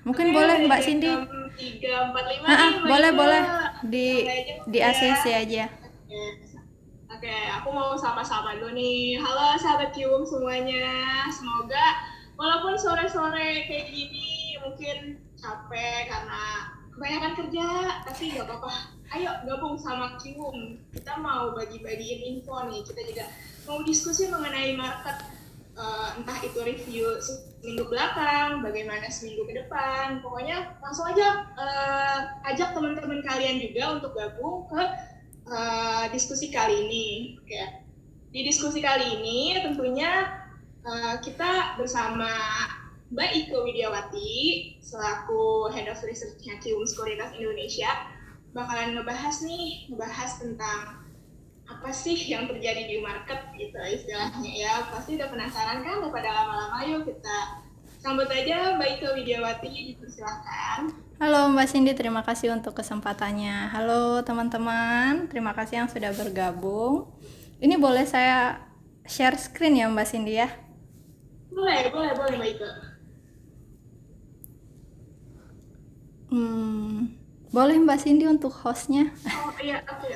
Mungkin Oke, boleh udah Mbak jam Cindy. 3.45 nih Mbak Boleh Ika. boleh Mulai aja di kali ya. ACC aja. Oke. Oke, aku mau sapa-sapa dulu nih. Halo sahabat Kium semuanya. Semoga walaupun sore-sore kayak gini mungkin capek karena kebanyakan kerja, tapi gak apa-apa. Ayo gabung sama Kium. Kita mau bagi-bagiin info nih. Kita juga mau diskusi mengenai market, entah itu review seminggu belakang, bagaimana seminggu ke depan. Pokoknya langsung aja ajak teman-teman kalian juga untuk gabung ke diskusi kali ini. Oke. Di diskusi kali ini tentunya kita bersama Mbak Ike Widiawati selaku Head of Research-nya Kium Sekuritas Indonesia bakalan ngebahas tentang apa sih yang terjadi di market gitu istilahnya ya. Pasti udah penasaran kan, daripada lama-lama yuk kita sambut aja Mbak Ike Widiawati, dipersilahkan. Halo Mbak Cindy, terima kasih untuk kesempatannya. Halo teman-teman, terima kasih yang sudah bergabung. Ini boleh saya share screen ya Mbak Cindy ya? Boleh Mbak Ike. Boleh Mbak Cindy untuk hostnya. Oh iya, oke.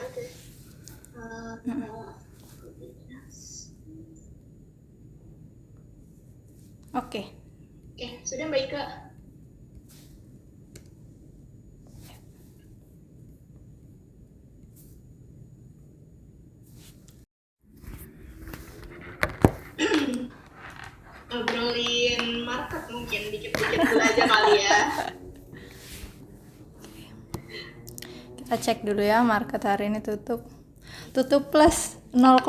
Oke. Oke, sudah Mbak Ike. Ngobrolin market mungkin dikit-dikit dulu aja kali ya. Kita cek dulu ya, market hari ini tutup plus 0,26%.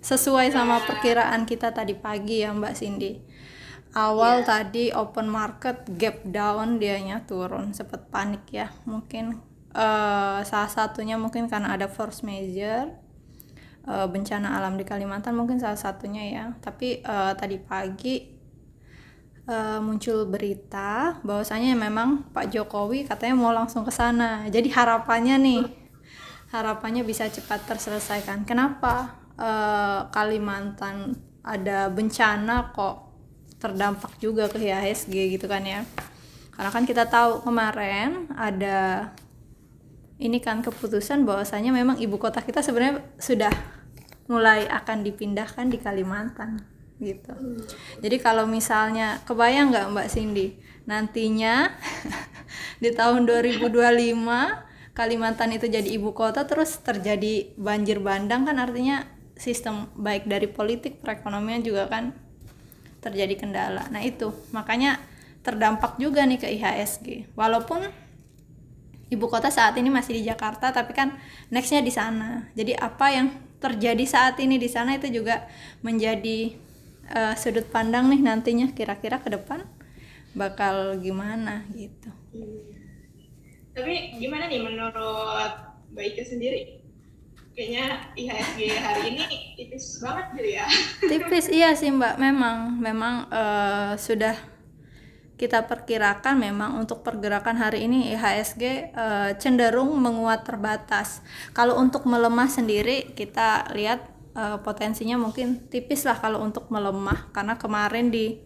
Sesuai sama perkiraan kita tadi pagi ya Mbak Cindy. Awal tadi open market gap down, dianya turun, sempat panik ya. Mungkin salah satunya mungkin karena ada force major, bencana alam di Kalimantan mungkin salah satunya ya. Tapi tadi pagi muncul berita bahwasanya memang Pak Jokowi katanya mau langsung ke sana. Jadi harapannya bisa cepat terselesaikan. Kenapa Kalimantan ada bencana kok terdampak juga ke IHSG gitu kan ya? Karena kan kita tahu kemarin ada ini kan keputusan bahwasanya memang ibu kota kita sebenarnya sudah mulai akan dipindahkan di Kalimantan gitu. Jadi kalau misalnya kebayang nggak Mbak Cindy nantinya di tahun 2025 Kalimantan itu jadi ibu kota terus terjadi banjir bandang, kan artinya sistem baik dari politik perekonomian juga kan terjadi kendala. Nah itu makanya terdampak juga nih ke IHSG, walaupun ibu kota saat ini masih di Jakarta tapi kan nextnya di sana. Jadi apa yang terjadi saat ini di sana itu juga menjadi sudut pandang nih nantinya kira-kira ke depan bakal gimana gitu. Tapi gimana nih menurut Mbak Ike sendiri? Kayaknya IHSG hari ini tipis banget gitu ya. Tipis iya sih Mbak, memang sudah kita perkirakan memang untuk pergerakan hari ini IHSG cenderung menguat terbatas. Kalau untuk melemah sendiri kita lihat potensinya mungkin tipis lah kalau untuk melemah, karena kemarin di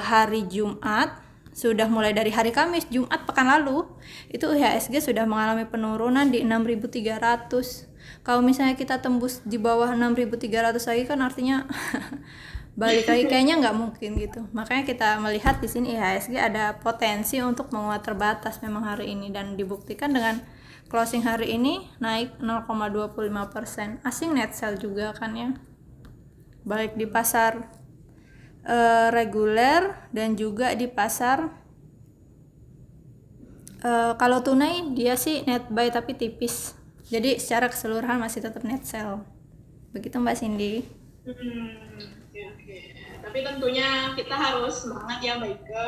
hari Jumat sudah mulai dari hari Kamis, Jumat pekan lalu itu IHSG sudah mengalami penurunan di 6.300. Kalau misalnya kita tembus di bawah 6.300 lagi kan artinya balik lagi kayaknya nggak mungkin gitu. Makanya kita melihat di sini IHSG ada potensi untuk menguat terbatas memang hari ini, dan dibuktikan dengan closing hari ini naik 0,25%. Asing net sell juga kan ya, baik di pasar reguler dan juga di pasar Kalau tunai dia sih net buy tapi tipis. Jadi secara keseluruhan masih tetap net sell. Begitu Mbak Cindy. Oke. Tapi tentunya kita harus semangat ya Mbak Ike.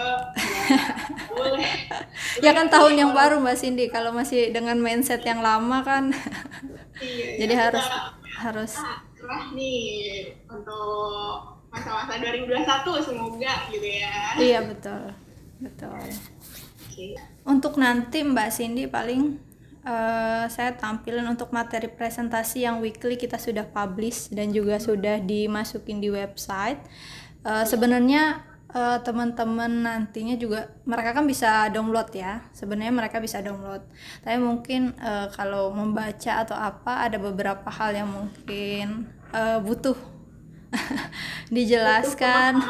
Boleh. Ya kan tahun yang baru Mbak Cindy. Kalau masih dengan mindset yang lama kan. Iya, Jadi ya, harus cerah nih untuk masa-masa 2021 semoga gitu ya. Iya betul. Oke. Untuk nanti Mbak Cindy paling saya tampilin untuk materi presentasi yang weekly kita sudah publish dan juga sudah dimasukin di website. Sebenarnya teman-teman nantinya juga mereka kan bisa download ya. Sebenarnya mereka bisa download. Tapi mungkin kalau membaca atau apa ada beberapa hal yang mungkin butuh dijelaskan.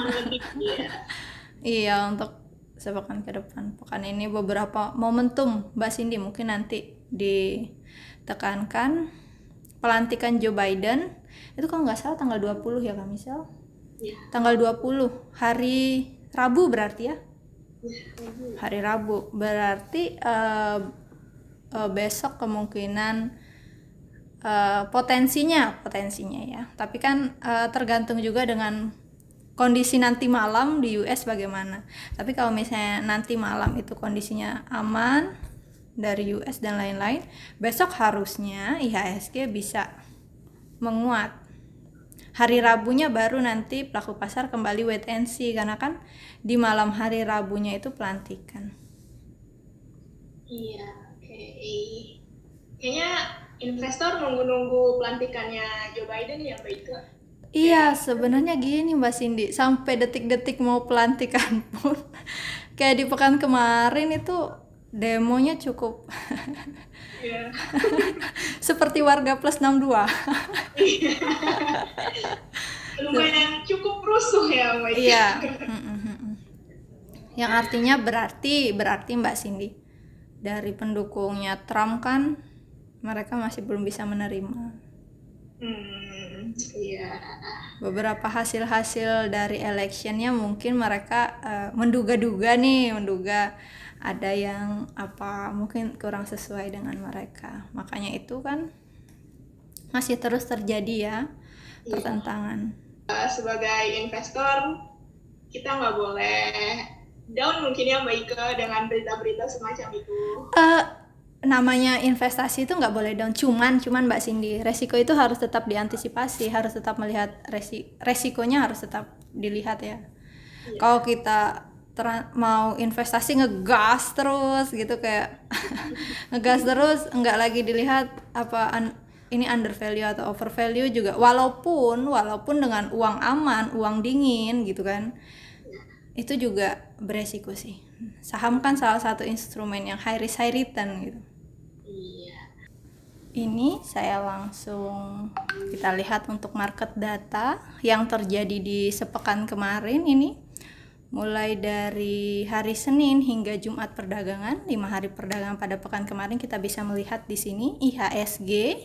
Iya, untuk sepekan ke depan. Pekan ini beberapa momentum Mbak Cindy mungkin nanti ditekankan. Pelantikan Joe Biden itu kalau nggak salah tanggal 20 ya Kak Misal? Ya. Tanggal 20 hari Rabu berarti ya? Hari Rabu berarti besok kemungkinan potensinya ya, tapi kan tergantung juga dengan kondisi nanti malam di US bagaimana. Tapi kalau misalnya nanti malam itu kondisinya aman dari US dan lain-lain, besok harusnya IHSG bisa menguat. Hari Rabunya baru nanti pelaku pasar kembali wait and see, karena kan di malam hari Rabunya itu pelantikan. Iya, oke. Kayaknya investor nunggu-nunggu pelantikannya Joe Biden ya Mbak Ike. Iya, sebenarnya gini Mbak Cindy, sampai detik-detik mau pelantikan pun kayak di pekan kemarin itu demonya cukup Iya. seperti warga plus 62. Lumayan cukup rusuh ya Mbak Ike. Iya. Yang artinya berarti Mbak Cindy, dari pendukungnya Trump kan mereka masih belum bisa menerima. Iya. Beberapa hasil-hasil dari electionnya mungkin mereka menduga ada yang apa mungkin kurang sesuai dengan mereka. Makanya itu kan masih terus terjadi ya pertentangan. Sebagai investor kita nggak boleh down mungkin ya Mbak Ike dengan berita-berita semacam itu. Namanya investasi itu nggak boleh down, cuman Mbak Cindy, resiko itu harus tetap diantisipasi, harus tetap melihat resikonya harus tetap dilihat ya. Kalau kita mau investasi ngegas terus gitu kayak ngegas terus, nggak lagi dilihat apa ini under value atau over value juga, walaupun dengan uang aman, uang dingin gitu kan, itu juga beresiko sih. Saham kan salah satu instrumen yang high risk high return gitu. Iya. Ini saya langsung kita lihat untuk market data yang terjadi di sepekan kemarin ini. Mulai dari hari Senin hingga Jumat perdagangan, 5 hari perdagangan pada pekan kemarin kita bisa melihat di sini IHSG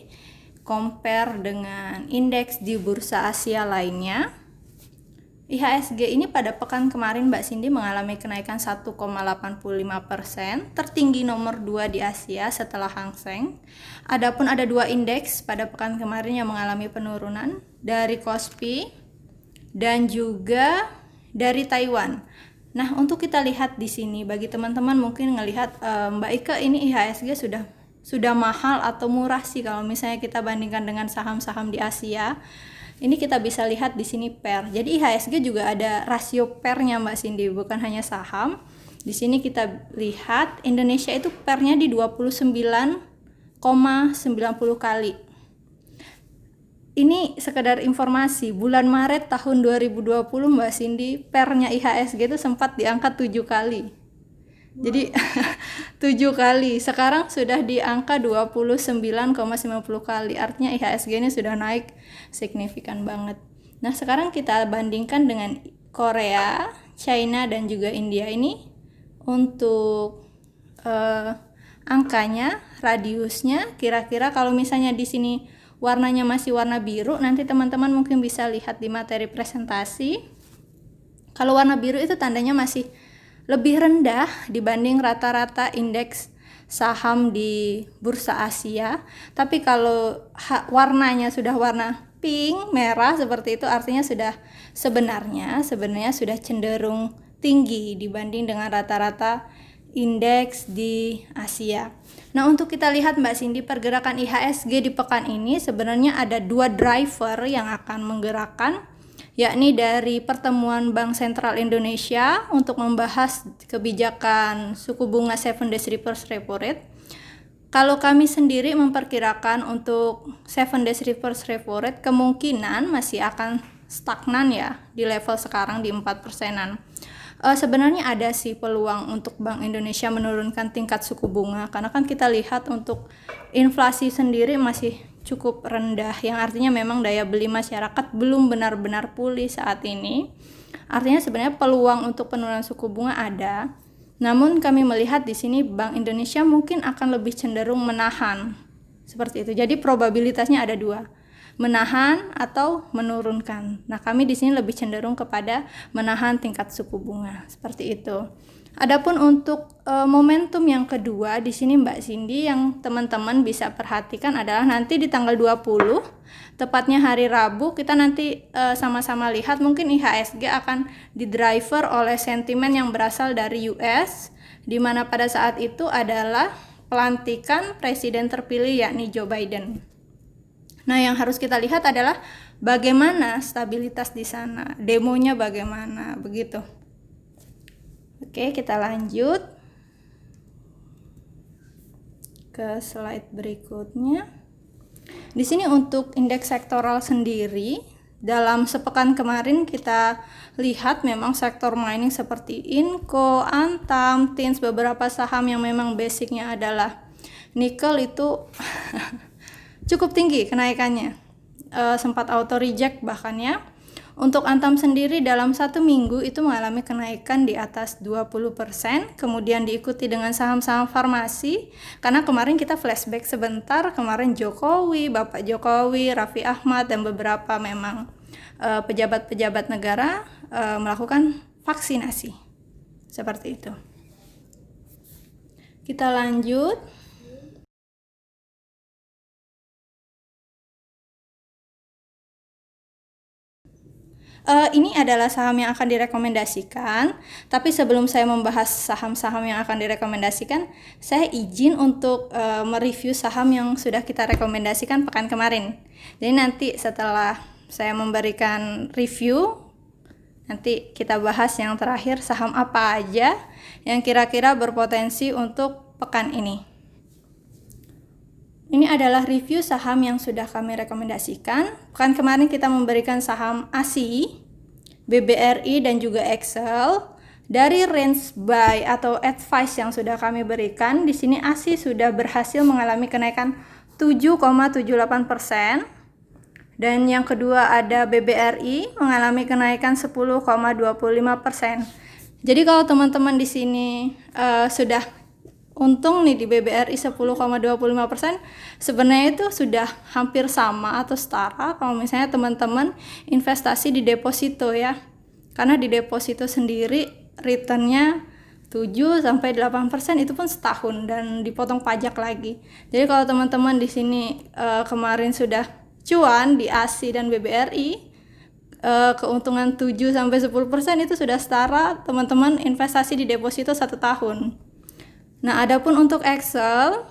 compare dengan indeks di bursa Asia lainnya. IHSG ini pada pekan kemarin Mbak Cindy mengalami kenaikan 1,85%, tertinggi nomor 2 di Asia setelah Hang Seng. Adapun ada 2 indeks pada pekan kemarin yang mengalami penurunan, dari Kospi dan juga dari Taiwan. Nah, untuk kita lihat di sini, bagi teman-teman mungkin ngelihat Mbak Ika ini IHSG sudah mahal atau murah sih kalau misalnya kita bandingkan dengan saham-saham di Asia. Ini kita bisa lihat di sini pair. Jadi IHSG juga ada rasio pairnya Mbak Cindy, bukan hanya saham. Di sini kita lihat Indonesia itu pairnya di 29,90 kali. Ini sekedar informasi, bulan Maret tahun 2020 Mbak Cindy, pairnya IHSG itu sempat diangkat 7 kali. Jadi 7 kali, sekarang sudah di angka 29,90 kali. Artinya IHSG ini sudah naik signifikan banget. Nah, sekarang kita bandingkan dengan Korea, China dan juga India ini untuk angkanya, radiusnya kira-kira kalau misalnya di sini warnanya masih warna biru, nanti teman-teman mungkin bisa lihat di materi presentasi. Kalau warna biru itu tandanya masih lebih rendah dibanding rata-rata indeks saham di bursa Asia. Tapi kalau warnanya sudah warna pink, merah seperti itu, artinya sebenarnya sudah cenderung tinggi dibanding dengan rata-rata indeks di Asia. Nah, untuk kita lihat Mbak Cindy, pergerakan IHSG di pekan ini sebenarnya ada 2 driver yang akan menggerakkan, yakni dari pertemuan Bank Sentral Indonesia untuk membahas kebijakan suku bunga 7 days reverse repo rate. Kalau kami sendiri memperkirakan untuk 7 days reverse repo rate kemungkinan masih akan stagnan ya di level sekarang di 4%-an. Sebenarnya ada sih peluang untuk Bank Indonesia menurunkan tingkat suku bunga, karena kan kita lihat untuk inflasi sendiri masih cukup rendah, yang artinya memang daya beli masyarakat belum benar-benar pulih saat ini. Artinya sebenarnya peluang untuk penurunan suku bunga ada. Namun kami melihat di sini Bank Indonesia mungkin akan lebih cenderung menahan. Seperti itu. Jadi probabilitasnya ada 2. Menahan atau menurunkan. Nah, kami di sini lebih cenderung kepada menahan tingkat suku bunga, seperti itu. Adapun untuk momentum yang kedua di sini Mbak Cindy yang teman-teman bisa perhatikan adalah nanti di tanggal 20, tepatnya hari Rabu, kita nanti sama-sama lihat mungkin IHSG akan didriver oleh sentimen yang berasal dari US, di mana pada saat itu adalah pelantikan presiden terpilih yakni Joe Biden. Nah, yang harus kita lihat adalah bagaimana stabilitas di sana, demonya bagaimana, begitu. Oke, kita lanjut ke slide berikutnya. Di sini untuk indeks sektoral sendiri, dalam sepekan kemarin kita lihat memang sektor mining seperti Inco, Antam, Tins, beberapa saham yang memang basicnya adalah nikel itu cukup tinggi kenaikannya, sempat auto reject bahkan ya. Untuk Antam sendiri dalam 1 minggu itu mengalami kenaikan di atas 20%, kemudian diikuti dengan saham-saham farmasi, karena kemarin kita flashback sebentar, kemarin Jokowi, Bapak Jokowi, Raffi Ahmad, dan beberapa memang pejabat-pejabat negara melakukan vaksinasi, seperti itu. Kita lanjut. Ini adalah saham yang akan direkomendasikan, tapi sebelum saya membahas saham-saham yang akan direkomendasikan, saya izin untuk mereview saham yang sudah kita rekomendasikan pekan kemarin. Jadi nanti setelah saya memberikan review, nanti kita bahas yang terakhir saham apa aja yang kira-kira berpotensi untuk pekan ini. Ini adalah review saham yang sudah kami rekomendasikan. Pekan kemarin kita memberikan saham ASI, BBRI, dan juga Excel. Dari range buy atau advice yang sudah kami berikan, di sini ASI sudah berhasil mengalami kenaikan 7,78%. Dan yang kedua ada BBRI mengalami kenaikan 10,25%. Jadi kalau teman-teman di sini sudah untung nih di BBRI 10,25%, sebenarnya itu sudah hampir sama atau setara kalau misalnya teman-teman investasi di deposito ya. Karena di deposito sendiri returnnya 7-8% itu pun setahun dan dipotong pajak lagi. Jadi kalau teman-teman di sini kemarin sudah cuan di ASI dan BBRI, keuntungan 7-10% itu sudah setara teman-teman investasi di deposito 1 tahun. Nah, adapun untuk Excel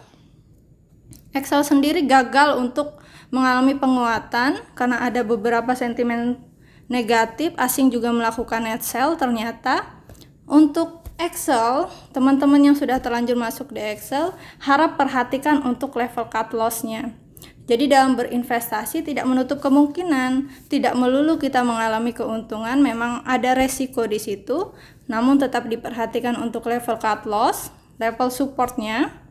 sendiri gagal untuk mengalami penguatan karena ada beberapa sentimen negatif, asing juga melakukan net sell ternyata. Untuk Excel, teman-teman yang sudah terlanjur masuk di Excel, harap perhatikan untuk level cut loss-nya. Jadi dalam berinvestasi tidak menutup kemungkinan, tidak melulu kita mengalami keuntungan, memang ada resiko di situ, namun tetap diperhatikan untuk level cut loss. Level supportnya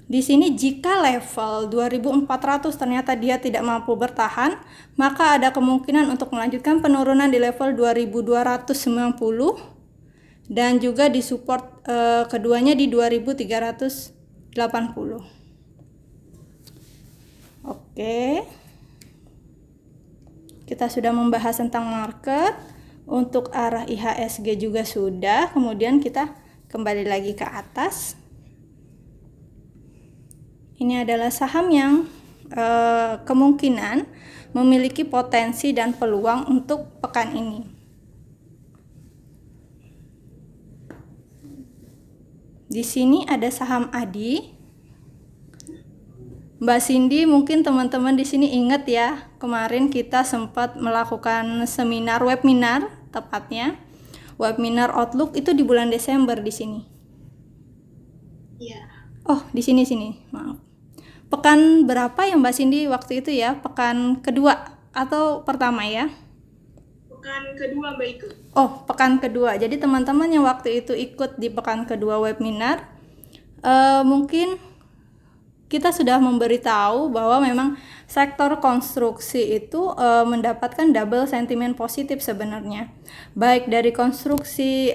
di sini jika level 2400 ternyata dia tidak mampu bertahan, maka ada kemungkinan untuk melanjutkan penurunan di level 2290 dan juga di support keduanya di 2380. Oke. Kita sudah membahas tentang market, untuk arah IHSG juga sudah, kemudian kita kembali lagi ke atas. Ini adalah saham yang kemungkinan memiliki potensi dan peluang untuk pekan ini. Di sini ada saham ADI. Mbak Cindy, mungkin teman-teman di sini ingat ya, kemarin kita sempat melakukan webinar tepatnya. Webinar Outlook itu di bulan Desember di sini. Iya. Oh, di sini, maaf. Pekan berapa ya Mbak Cindy waktu itu ya? Pekan kedua atau pertama ya? Pekan kedua Mbak Ike. Oh, pekan kedua. Jadi teman-teman yang waktu itu ikut di pekan kedua webinar, mungkin kita sudah memberitahu bahwa memang sektor konstruksi itu mendapatkan double sentimen positif sebenarnya. Baik dari konstruksi,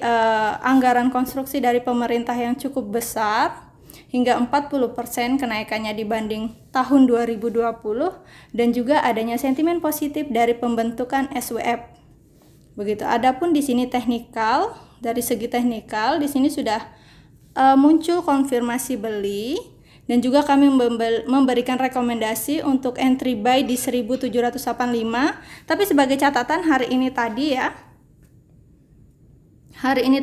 anggaran konstruksi dari pemerintah yang cukup besar, hingga 40% kenaikannya dibanding tahun 2020, dan juga adanya sentimen positif dari pembentukan SWF. Begitu. Adapun di sini teknikal, dari segi teknikal di sini sudah muncul konfirmasi beli, dan juga kami memberikan rekomendasi untuk entry buy di 1785. Tapi sebagai catatan hari ini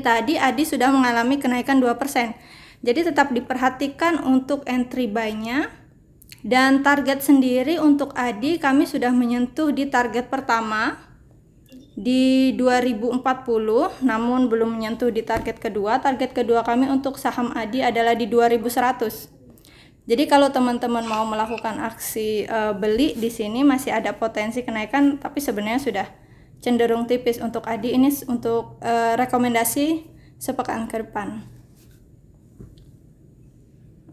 tadi ADI sudah mengalami kenaikan 2%. Jadi tetap diperhatikan untuk entry buy-nya. Dan target sendiri untuk ADI kami sudah menyentuh di target pertama di 2040, namun belum menyentuh di target kedua. Target kedua kami untuk saham ADI adalah di 2100. Jadi kalau teman-teman mau melakukan aksi beli di sini masih ada potensi kenaikan, tapi sebenarnya sudah cenderung tipis untuk ADI. Ini untuk rekomendasi sepekan ke depan.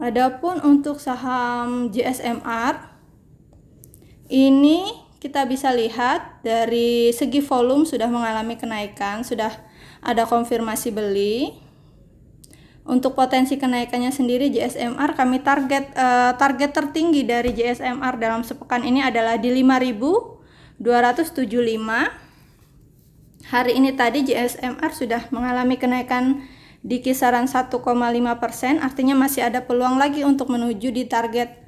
Adapun untuk saham GSMR, ini kita bisa lihat dari segi volume sudah mengalami kenaikan, sudah ada konfirmasi beli. Untuk potensi kenaikannya sendiri GSMR kami target tertinggi dari GSMR dalam sepekan ini adalah di 5.275. Hari ini tadi GSMR sudah mengalami kenaikan di kisaran 1,5%, artinya masih ada peluang lagi untuk menuju di target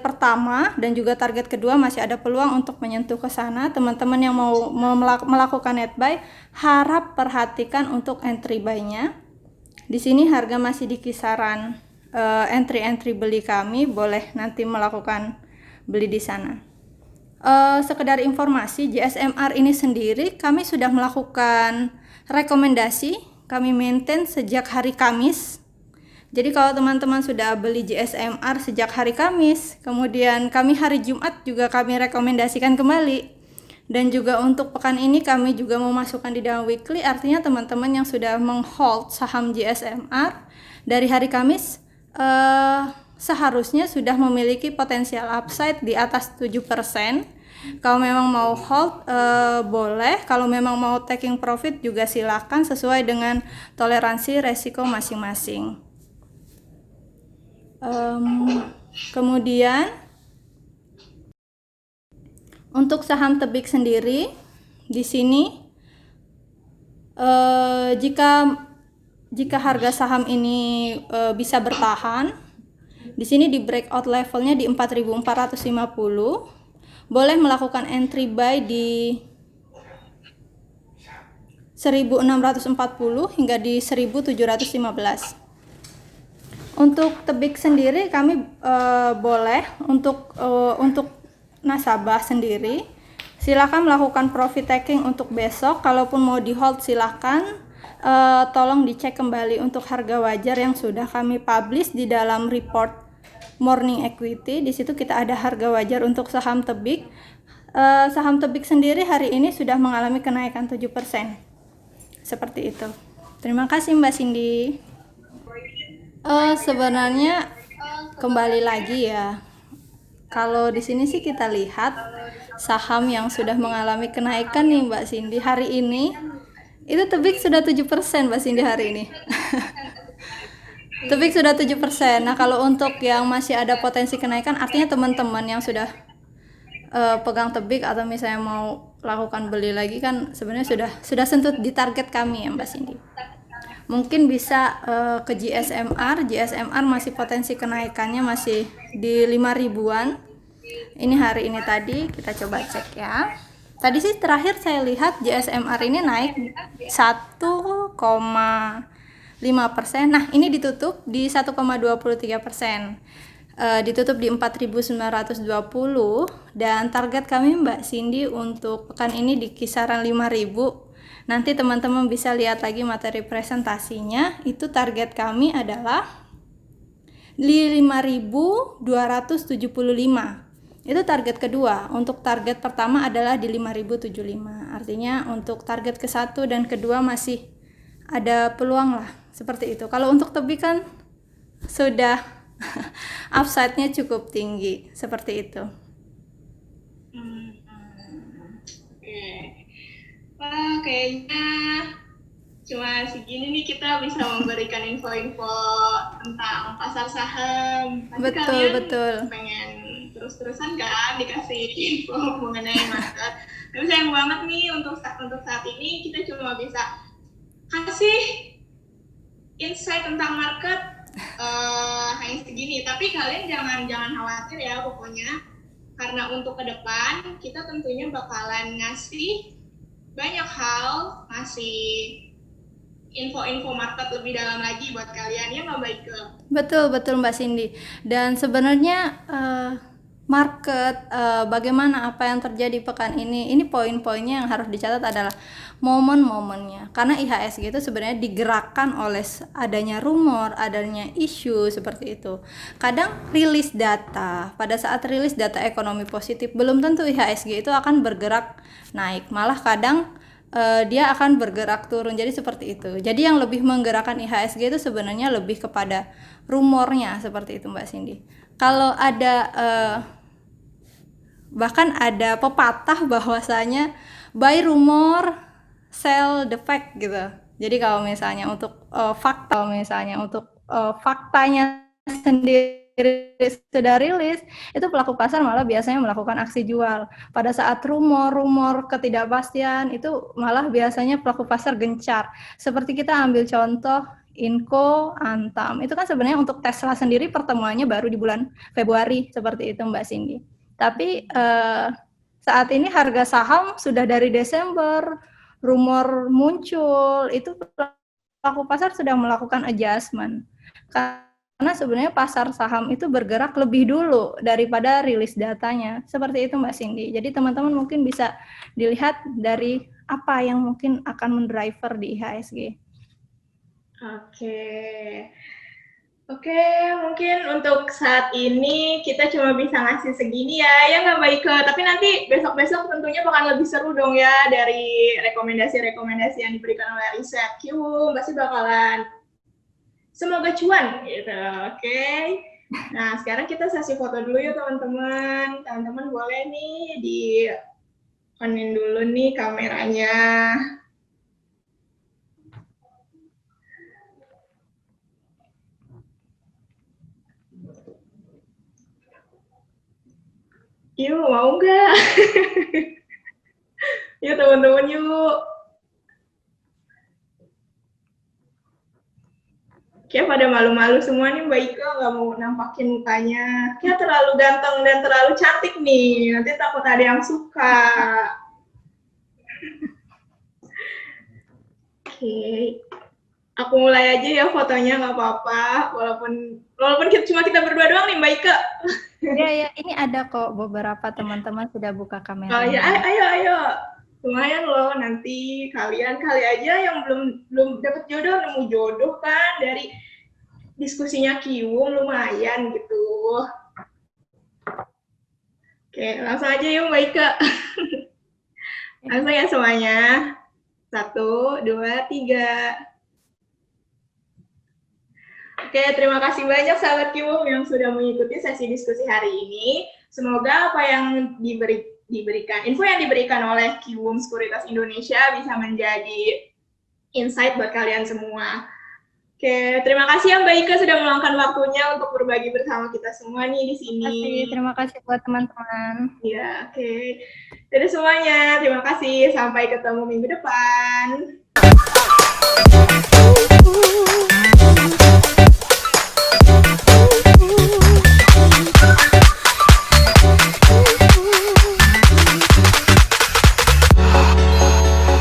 pertama, dan juga target kedua masih ada peluang untuk menyentuh ke sana. Teman-teman yang mau melakukan net buy, harap perhatikan untuk entry buy-nya. Di sini harga masih di kisaran entry beli kami, boleh nanti melakukan beli di sana. Sekedar informasi, GSMR ini sendiri kami sudah melakukan rekomendasi, kami maintain sejak hari Kamis. Jadi kalau teman-teman sudah beli GSMR sejak hari Kamis, kemudian kami hari Jumat juga kami rekomendasikan kembali. Dan juga untuk pekan ini kami juga memasukkan di dalam weekly, artinya teman-teman yang sudah menghold saham GSMR dari hari Kamis seharusnya sudah memiliki potensial upside di atas 7%. Kalau memang mau hold boleh, kalau memang mau taking profit juga silakan sesuai dengan toleransi resiko masing-masing. Kemudian untuk saham tebik sendiri di sini jika harga saham ini bisa bertahan di sini di breakout levelnya di 4.450, boleh melakukan entry buy di 1.640 hingga di 1.715. Untuk tebik sendiri kami boleh untuk nasabah sendiri silakan melakukan profit taking untuk besok. Kalaupun mau di hold silakan, tolong dicek kembali untuk harga wajar yang sudah kami publish di dalam report morning equity. Di situ kita ada harga wajar untuk saham tebik. Saham tebik sendiri hari ini sudah mengalami kenaikan 7%. Seperti itu. Terima kasih Mbak Cindy. Sebenarnya kembali lagi ya. Kalau di sini sih kita lihat saham yang sudah mengalami kenaikan nih Mbak Cindy hari ini. Itu tebik sudah 7% Mbak Cindy hari ini. Tebik sudah 7%. Nah, kalau untuk yang masih ada potensi kenaikan, artinya teman-teman yang sudah pegang tebik atau misalnya mau lakukan beli lagi kan sebenarnya sudah sentuh di target kami ya Mbak Cindy. mungkin bisa ke GSMR. GSMR masih potensi kenaikannya masih di 5 ribuan. Ini hari ini tadi kita coba cek ya. Tadi sih terakhir saya lihat GSMR ini naik 1,5%. Nah, ini ditutup di 1,23%. Ditutup di 4.920 dan target kami Mbak Cindy untuk pekan ini di kisaran 5.000. Nanti teman-teman bisa lihat lagi materi presentasinya. Itu target kami adalah di 5.275. Itu target kedua. Untuk target pertama adalah di 5.075. Artinya untuk target ke-1 dan kedua masih ada peluang lah, seperti itu. Kalau untuk tebing kan sudah upside-nya cukup tinggi, seperti itu. Oke. Wah, kayaknya cuma segini nih kita bisa memberikan info-info tentang pasar saham. Pasti Betul, kalian betul. pengen terus-terusan kan dikasih info mengenai market. Tapi sayang banget nih untuk saat ini kita cuma bisa kasih insight tentang market hanya segini. Tapi kalian jangan khawatir ya pokoknya, karena untuk ke depan kita tentunya bakalan ngasih banyak hal, ngasih info-info market lebih dalam lagi buat kalian ya Mbak Baike. Betul Mbak Cindy. Dan sebenarnya market, bagaimana apa yang terjadi pekan ini poin-poinnya yang harus dicatat adalah momen-momennya. Karena IHSG itu sebenarnya digerakkan oleh adanya rumor, adanya isu seperti itu. Kadang rilis data, pada saat rilis data ekonomi positif belum tentu IHSG itu akan bergerak naik, malah kadang dia akan bergerak turun. Jadi seperti itu. Jadi yang lebih menggerakkan IHSG itu sebenarnya lebih kepada rumornya, seperti itu Mbak Cindy. Kalau ada bahkan ada pepatah bahwasanya buy rumor, sell the fact gitu. Jadi kalau misalnya untuk faktanya sendiri sudah rilis, itu pelaku pasar malah biasanya melakukan aksi jual. Pada saat rumor ketidakpastian itu malah biasanya pelaku pasar gencar. Seperti kita ambil contoh Inco, Antam, itu kan sebenarnya untuk Tesla sendiri pertemuannya baru di bulan Februari, seperti itu Mbak Cindy. Tapi saat ini harga saham sudah dari Desember, rumor muncul, itu pelaku pasar sudah melakukan adjustment. Karena sebenarnya pasar saham itu bergerak lebih dulu daripada rilis datanya. Seperti itu Mbak Cindy. Jadi teman-teman mungkin bisa dilihat dari apa yang mungkin akan mendriver di IHSG. Oke, mungkin untuk saat ini kita cuma bisa ngasih segini ya nggak Baike. Tapi nanti besok-besok tentunya bakal lebih seru dong ya dari rekomendasi-rekomendasi yang diberikan oleh riset Q. Pasti bakalan semoga cuan gitu, oke. Nah, sekarang kita sesi foto dulu ya teman-teman. Teman-teman boleh nih di on-in dulu nih kameranya. Yuk, mau nggak? Yuk teman-teman, yuk. Kayak pada malu-malu semua nih Mbak Ika, nggak mau nampakin mukanya. Kayak terlalu ganteng dan terlalu cantik nih, nanti takut ada yang suka. Oke, aku mulai aja ya fotonya, nggak apa-apa. Walaupun cuma kita berdua doang nih Mbak Ika. Ya, ini ada kok beberapa teman-teman sudah buka kamera. Oh ya, ayo. Lumayan loh, nanti kalian kali aja yang belum dapet jodoh, nemu jodoh kan dari diskusinya Kiwung, lumayan gitu. Oke, langsung aja yuk Mbak Ika. Langsung ya semuanya. 1, 2, 3. Oke, terima kasih banyak sahabat Kiwung yang sudah mengikuti sesi diskusi hari ini. Semoga apa yang info yang diberikan oleh Kiwung Sekuritas Indonesia bisa menjadi insight buat kalian semua. Oke, terima kasih ya Mbak Ika sudah meluangkan waktunya untuk berbagi bersama kita semua nih di sini. Terima kasih buat teman-teman. Ya, oke. Jadi semuanya, terima kasih. Sampai ketemu minggu depan. Ooh.